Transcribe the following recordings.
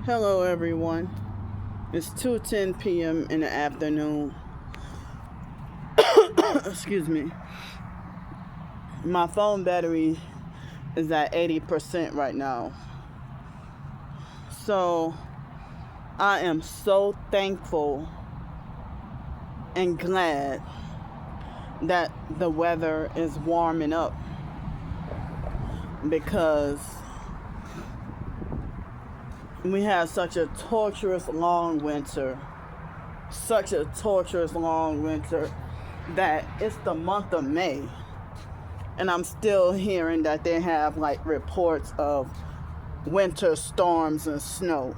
Hello everyone. It's 2:10 p.m. in the afternoon. Excuse me. My phone battery is at 80% right now. So I am so thankful and glad that the weather is warming up, because we had such a torturous long winter that it's the month of May, and I'm still hearing that they have like reports of winter storms and snow,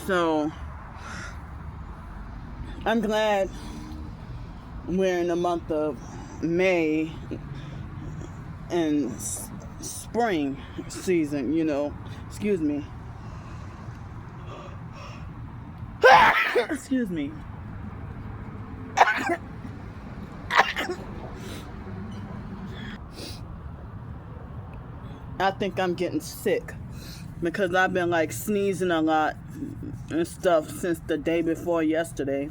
so I'm glad we're in the month of May and spring season, excuse me. Excuse me. I think I'm getting sick because I've been like sneezing a lot and stuff since the day before yesterday.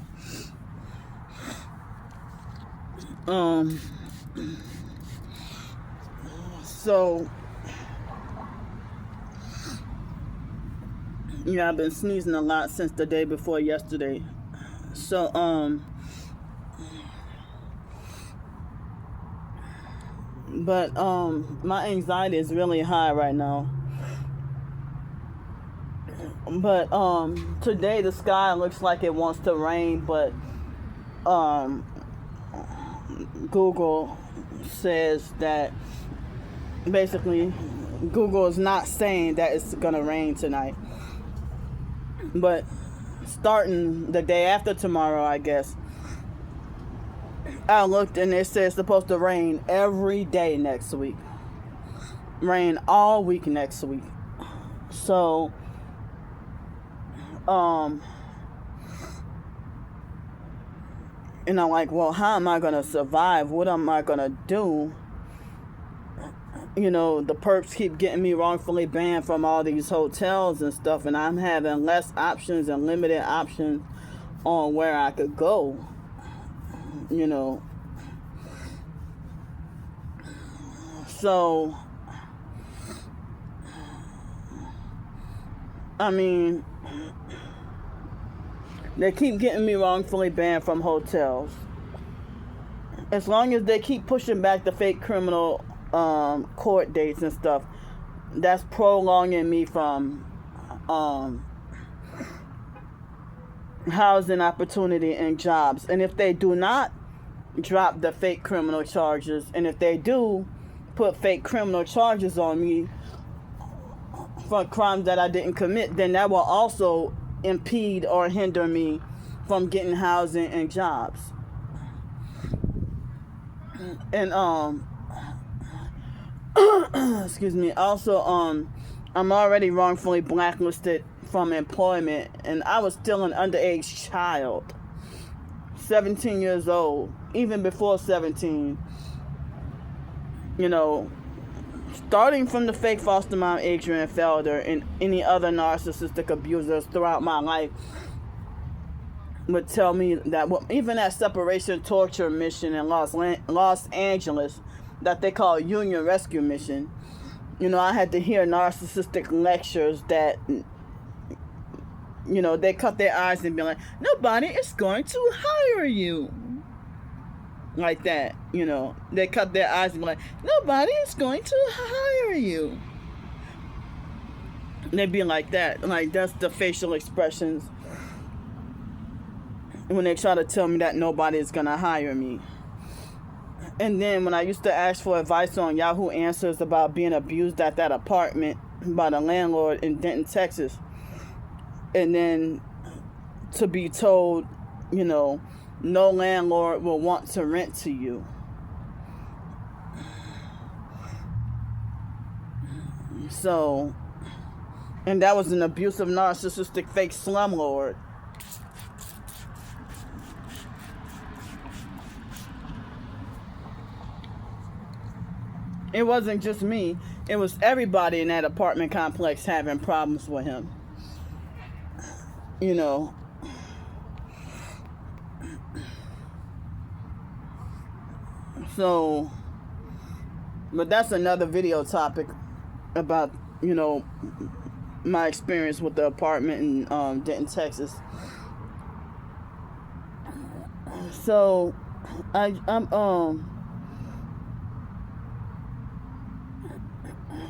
So yeah, I've been sneezing a lot since the day before yesterday. So but my anxiety is really high right now. But today the sky looks like it wants to rain, but Google says that basically Google is not saying that it's gonna rain tonight. But starting the day after tomorrow, I guess, I looked and it says it's supposed to rain every day next week. Rain all week next week. So, and I'm like, well, how am I going to survive? What am I going to do? The perps keep getting me wrongfully banned from all these hotels and stuff, and I'm having less options and limited options on where I could go. So, I mean, they keep getting me wrongfully banned from hotels. As long as they keep pushing back the fake criminal court dates and stuff, that's prolonging me from housing opportunity and jobs. And if they do not drop the fake criminal charges, and if they do put fake criminal charges on me for crimes that I didn't commit, then that will also impede or hinder me from getting housing and jobs. And excuse me. Also, I'm already wrongfully blacklisted from employment, and I was still an underage child, 17 years old. Even before 17, starting from the fake foster mom Adrian Felder and any other narcissistic abusers throughout my life would tell me that even that separation torture mission in Los Angeles that they call Union Rescue Mission, I had to hear narcissistic lectures that, they cut their eyes and be like, nobody is going to hire you. Like that, they cut their eyes and be like, nobody is going to hire you. They'd be like that. Like, that's the facial expressions when they try to tell me that nobody is going to hire me. And then when I used to ask for advice on Yahoo Answers about being abused at that apartment by the landlord in Denton, Texas, and then to be told, no landlord will want to rent to you. So, and that was an abusive, narcissistic, fake slumlord. It wasn't just me. it was everybody in that apartment complex having problems with him. You know. So, but that's another video topic about, you know, my experience with the apartment in Denton, Texas. So, I'm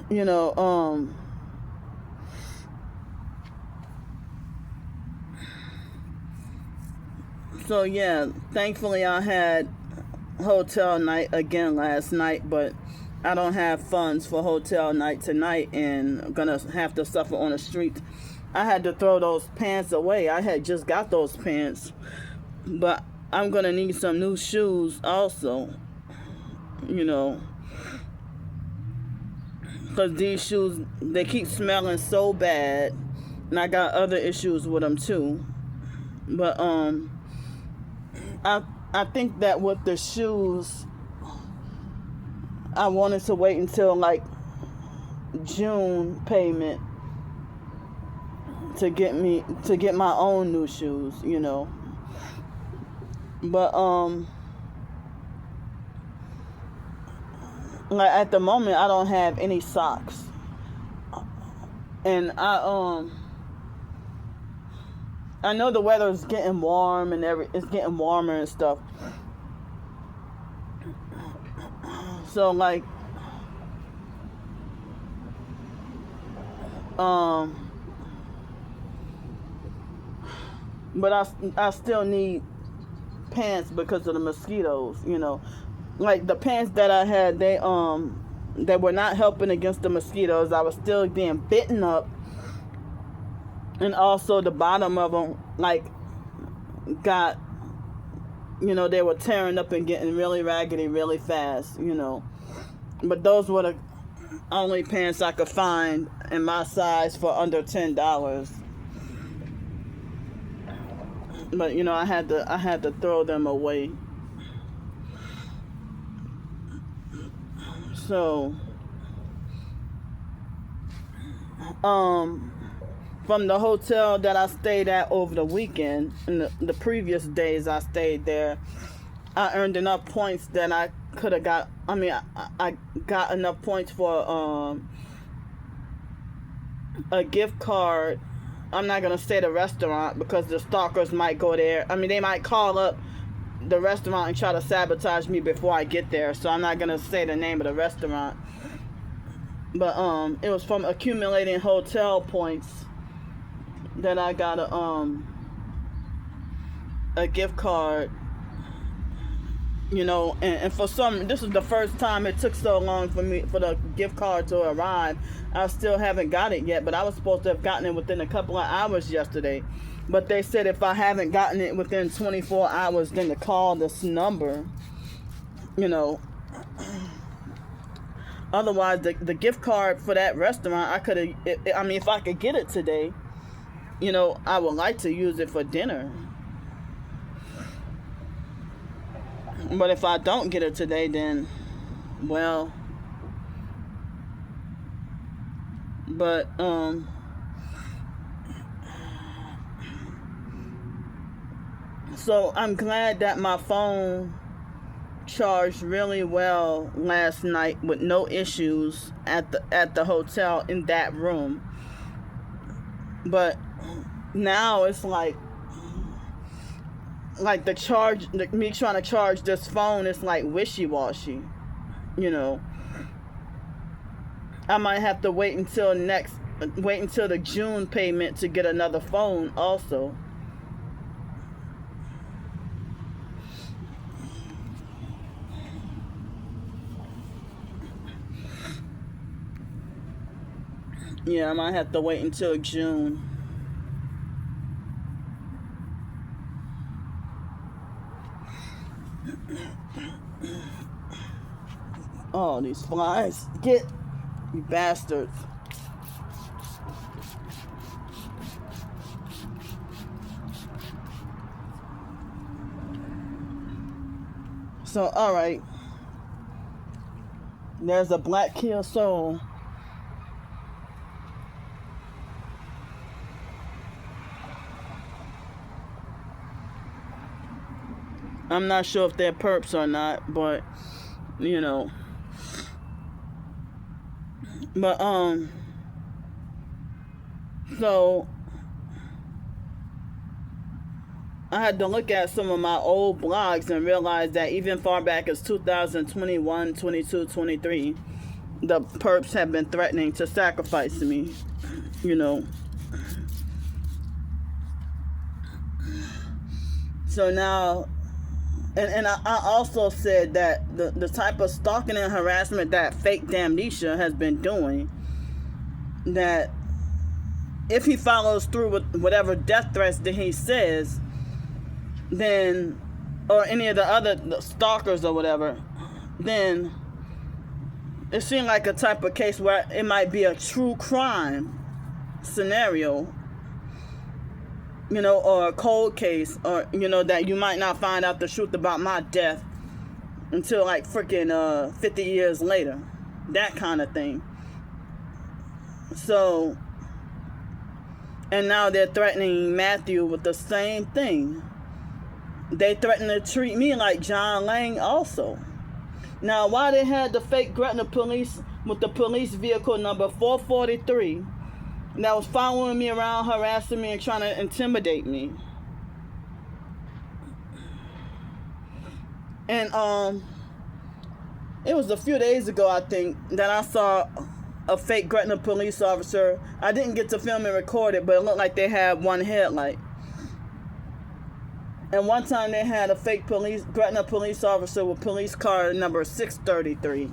you know, so yeah, thankfully I had hotel night again last night, but I don't have funds for hotel night tonight, and I'm gonna have to suffer on the street. I had to throw those pants away. I had just got those pants, but I'm gonna need some new shoes also, you know, because these shoes, they keep smelling so bad, and I got other issues with them too. But I think that with the shoes, I wanted to wait until like June payment to get my own new shoes, you know. But like at the moment I don't have any socks. And I know the weather is getting warm and it's getting warmer and stuff. So like but I still need pants because of the mosquitoes, you know. Like the pants that I had, they were not helping against the mosquitoes. I was still being bitten up, and also the bottom of them like got, you know, they were tearing up and getting really raggedy really fast, you know. But those were the only pants I could find in my size for under $10. But you know, I had to throw them away. So from the hotel that I stayed at over the weekend, and the previous days I stayed there, I earned enough points that I could have got. I mean, I got enough points for a gift card. I'm not gonna say the restaurant because the stalkers might go there. I mean, they might call up the restaurant and try to sabotage me before I get there. So I'm not gonna say the name of the restaurant. But it was from accumulating hotel points that I got a gift card, you know, and for some, this is the first time it took so long for the gift card to arrive. I still haven't got it yet, but I was supposed to have gotten it within a couple of hours yesterday. But they said if I haven't gotten it within 24 hours, then to call this number, you know. Otherwise, the gift card for that restaurant, I could have, I mean, if I could get it today, you know, I would like to use it for dinner. But if I don't get it today, then, well, but, so I'm glad that my phone charged really well last night with no issues at the hotel in that room. But now it's like the charge, me trying to charge this phone is like wishy-washy, you know. I might have to wait until the June payment to get another phone also. Yeah, I might have to wait until June. Oh, these flies. Get, you bastards. So, alright. There's a black kill soul I'm not sure if they're perps or not, but you know. But so I had to look at some of my old blogs and realize that even far back as 2021, 22, 23, the perps have been threatening to sacrifice me, you know. So now, and I also said that the type of stalking and harassment that fake Damnesia has been doing, that if he follows through with whatever death threats that he says, then, or any of the other stalkers or whatever, then it seemed like a type of case where it might be a true crime scenario, you know, or a cold case, or, you know, that you might not find out the truth about my death until like freaking 50 years later, that kind of thing. So, and now they're threatening Matthew with the same thing. They threatened to treat me like John Lang also. Now, why they had the fake Gretna police with the police vehicle number 443 that was following me around, harassing me and trying to intimidate me. And it was a few days ago, I think, that I saw a fake Gretna police officer. I didn't get to film and record it, but it looked like they had one headlight. And one time they had a fake Gretna police officer with police car number 633.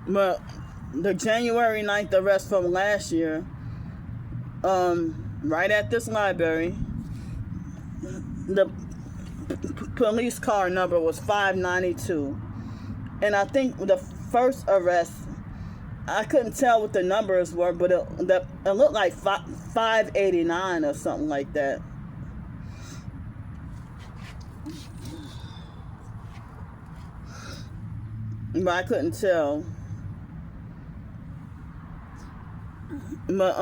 But the January 9th arrest from last year, right at this library, the police car number was 592. And I think the first arrest, I couldn't tell what the numbers were, but it looked like 589 or something like that. But I couldn't tell. But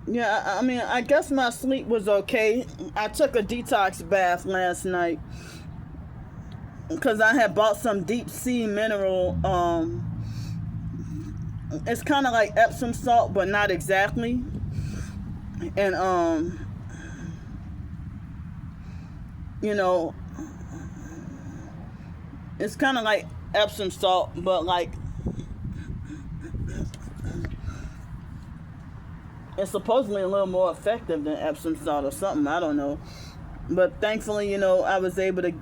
yeah, I mean, I guess my sleep was okay. I took a detox bath last night because I had bought some deep sea mineral. It's kind of like Epsom salt, but not exactly. And you know, it's kind of like Epsom salt, but like it's supposedly a little more effective than Epsom salt or something. I don't know. But thankfully, you know, I was able to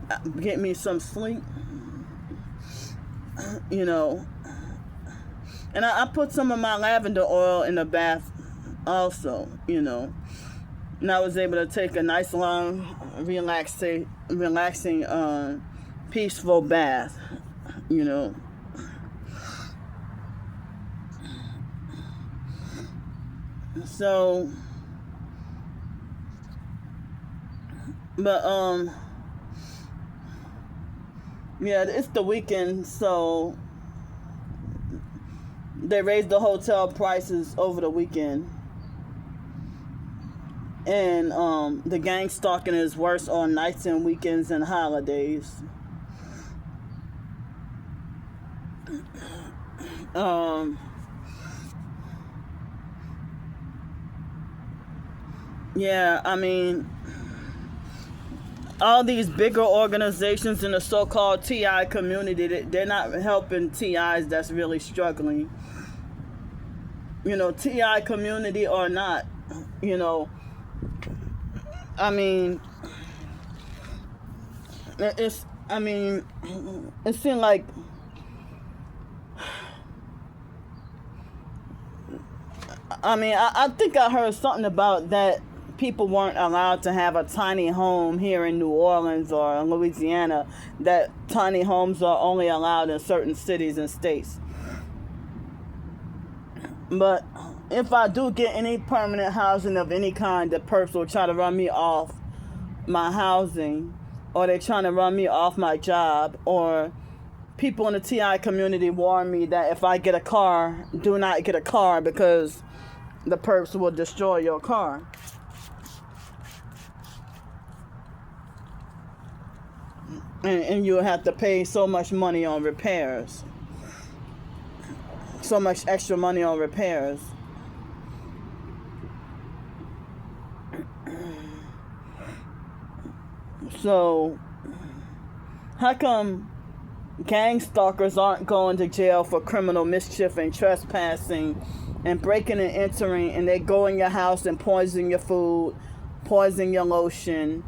get me some sleep, you know. And I put some of my lavender oil in the bath also, you know. And I was able to take a nice, long, relaxing, peaceful bath, you know. So, but yeah, it's the weekend, so they raised the hotel prices over the weekend, and the gang stalking is worse on nights and weekends and holidays. Yeah, I mean, all these bigger organizations in the so-called TI community, they're not helping TIs that's really struggling. You know, TI community or not, you know, I mean, it seemed like, I think I heard something about that people weren't allowed to have a tiny home here in New Orleans or in Louisiana, that tiny homes are only allowed in certain cities and states. But if I do get any permanent housing of any kind, the perps will try to run me off my housing, or they're trying to run me off my job, or people in the TI community warn me that if I get a car, do not get a car because the perps will destroy your car. And you'll have to pay so much money on repairs. So much extra money on repairs. So, how come gang stalkers aren't going to jail for criminal mischief and trespassing and breaking and entering, and they go in your house and poison your food, poison your lotion,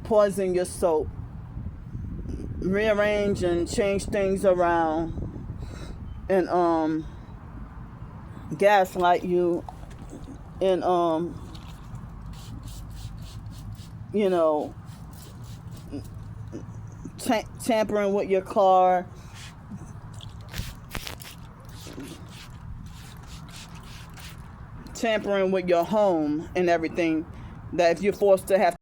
poison your soap, rearrange and change things around, and gaslight you, and you know, tampering with your car, tampering with your home and everything, that if you're forced to have